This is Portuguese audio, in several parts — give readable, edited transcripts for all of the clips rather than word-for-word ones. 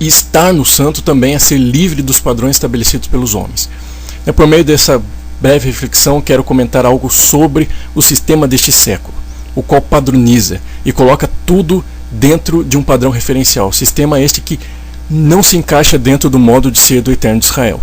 E estar no santo também é ser livre dos padrões estabelecidos pelos homens. Por meio dessa breve reflexão, quero comentar algo sobre o sistema deste século, o qual padroniza e coloca tudo dentro de um padrão referencial. Sistema este que não se encaixa dentro do modo de ser do Eterno de Israel.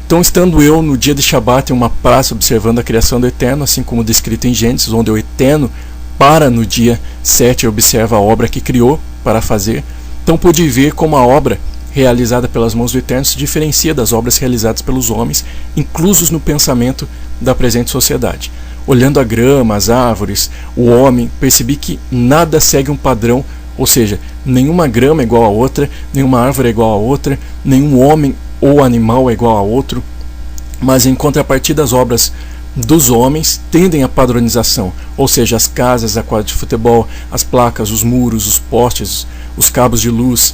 Então, estando eu no dia de Shabat em uma praça observando a criação do Eterno, assim como descrito em Gênesis, onde o Eterno para no dia 7 e observa a obra que criou para fazer, então pude ver como a obra realizada pelas mãos do Eterno se diferencia das obras realizadas pelos homens, inclusos no pensamento da presente sociedade. Olhando a grama, as árvores, o homem, percebi que nada segue um padrão, ou seja, nenhuma grama é igual a outra, nenhuma árvore é igual a outra, nenhum homem ou animal é igual a outro, mas em contrapartida as obras dos homens tendem à padronização, ou seja, as casas, a quadra de futebol, as placas, os muros, os postes, os cabos de luz,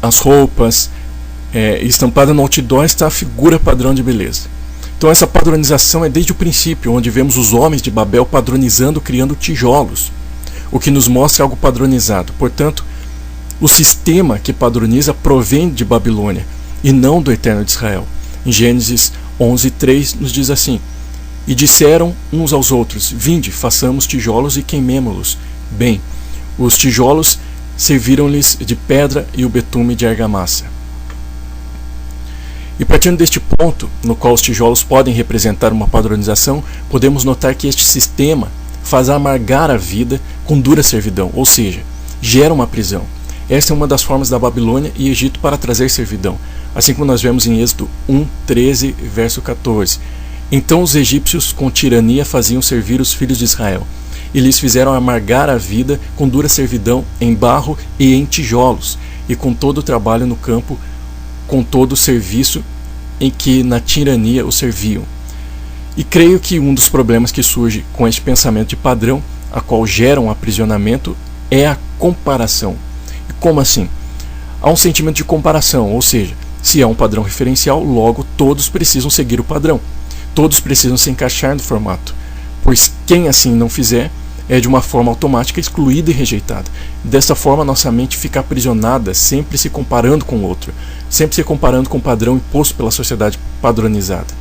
as roupas, estampada no outdoor está a figura padrão de beleza. Então essa padronização é desde o princípio, onde vemos os homens de Babel padronizando, criando tijolos, o que nos mostra algo padronizado. Portanto, o sistema que padroniza provém de Babilônia e não do Eterno de Israel. Em Gênesis 11:3 nos diz assim: e disseram uns aos outros, vinde, façamos tijolos e queimemo-los. Bem, os tijolos serviram-lhes de pedra e o betume de argamassa. E partindo deste ponto, no qual os tijolos podem representar uma padronização, podemos notar que este sistema faz amargar a vida com dura servidão, ou seja, gera uma prisão. Esta é uma das formas da Babilônia e Egito para trazer servidão, assim como nós vemos em Êxodo 1:13, verso 14. Então os egípcios com tirania faziam servir os filhos de Israel, e lhes fizeram amargar a vida com dura servidão em barro e em tijolos, e com todo o trabalho no campo, com todo o serviço em que na tirania os serviam. E creio que um dos problemas que surge com este pensamento de padrão, a qual gera um aprisionamento, é a comparação. E como assim? Há um sentimento de comparação, ou seja, se há um padrão referencial, logo todos precisam seguir o padrão. Todos precisam se encaixar no formato, pois quem assim não fizer é de uma forma automática excluída e rejeitada. Desta forma, nossa mente fica aprisionada, sempre se comparando com o outro, sempre se comparando com o padrão imposto pela sociedade padronizada.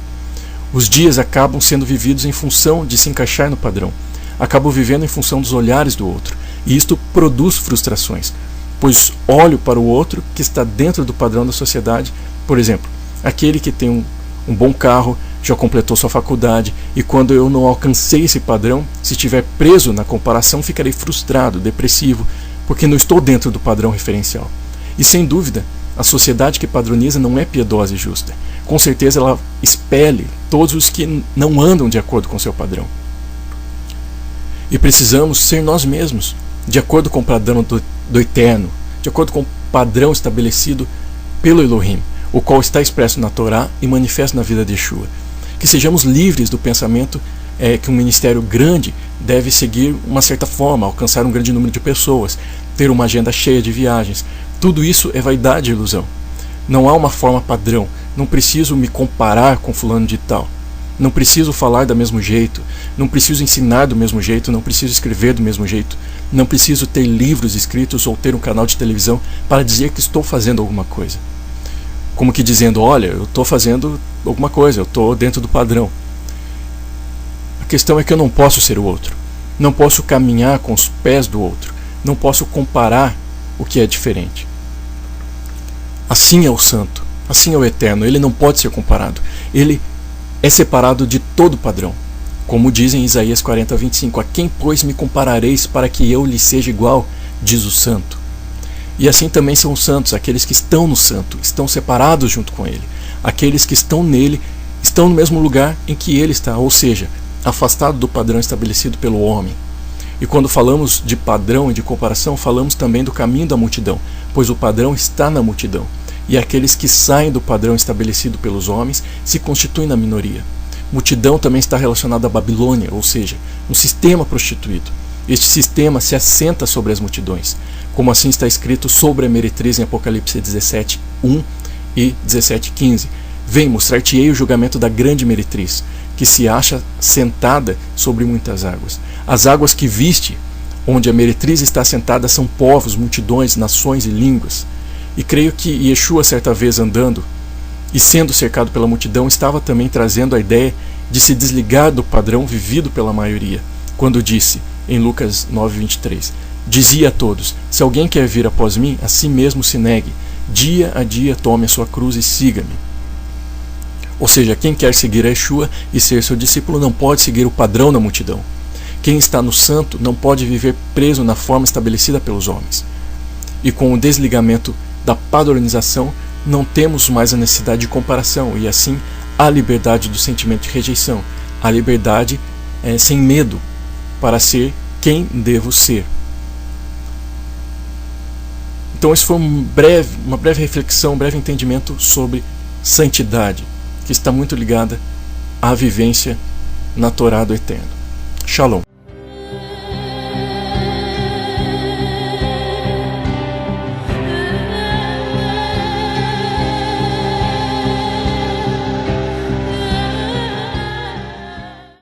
Os dias acabam sendo vividos em função de se encaixar no padrão. Acabo vivendo em função dos olhares do outro, e isto produz frustrações, pois olho para o outro que está dentro do padrão da sociedade. Por exemplo, aquele que tem um bom carro, já completou sua faculdade, e quando eu não alcancei esse padrão, se estiver preso na comparação, ficarei frustrado, depressivo, porque não estou dentro do padrão referencial. E sem dúvida, a sociedade que padroniza não é piedosa e justa. Com certeza ela expele todos os que não andam de acordo com seu padrão. E precisamos ser nós mesmos, de acordo com o padrão do Eterno, de acordo com o padrão estabelecido pelo Elohim, o qual está expresso na Torá e manifesto na vida de Yeshua. Que sejamos livres do pensamento que um ministério grande deve seguir uma certa forma, alcançar um grande número de pessoas, ter uma agenda cheia de viagens. Tudo isso é vaidade e ilusão. Não há uma forma padrão. Não preciso me comparar com fulano de tal. Não preciso falar do mesmo jeito. Não preciso ensinar do mesmo jeito. Não preciso escrever do mesmo jeito. Não preciso ter livros escritos ou ter um canal de televisão para dizer que estou fazendo alguma coisa. Como que dizendo, olha, eu estou fazendo alguma coisa, eu estou dentro do padrão. A questão é que eu não posso ser o outro. Não posso caminhar com os pés do outro. Não posso comparar o que é diferente. Assim é o santo, assim é o eterno, ele não pode ser comparado. Ele é separado de todo padrão. Como diz em Isaías 40:25, a quem, pois, me comparareis para que eu lhe seja igual, diz o santo. E assim também são os santos, aqueles que estão no santo, estão separados junto com ele. Aqueles que estão nele, estão no mesmo lugar em que ele está, ou seja, afastado do padrão estabelecido pelo homem. E quando falamos de padrão e de comparação, falamos também do caminho da multidão, pois o padrão está na multidão. E aqueles que saem do padrão estabelecido pelos homens se constituem na minoria. Multidão também está relacionada à Babilônia, ou seja, um sistema prostituído. Este sistema se assenta sobre as multidões, como assim está escrito sobre a meretriz em Apocalipse 17:1 e 17:15. Vem, mostrar-te-ei o julgamento da grande meretriz, que se acha sentada sobre muitas águas. As águas que viste, onde a meretriz está sentada, são povos, multidões, nações e línguas. E creio que Yeshua, certa vez andando e sendo cercado pela multidão, estava também trazendo a ideia de se desligar do padrão vivido pela maioria, quando disse, em Lucas 9:23, dizia a todos: se alguém quer vir após mim, a si mesmo se negue, dia a dia tome a sua cruz e siga-me. Ou seja, quem quer seguir a Yeshua e ser seu discípulo não pode seguir o padrão da multidão. Quem está no santo não pode viver preso na forma estabelecida pelos homens. E com o desligamento da padronização, não temos mais a necessidade de comparação, e assim a liberdade do sentimento de rejeição, a liberdade sem medo para ser quem devo ser. Então isso foi uma breve reflexão, um breve entendimento sobre santidade, que está muito ligada à vivência na Torá do Eterno. Shalom.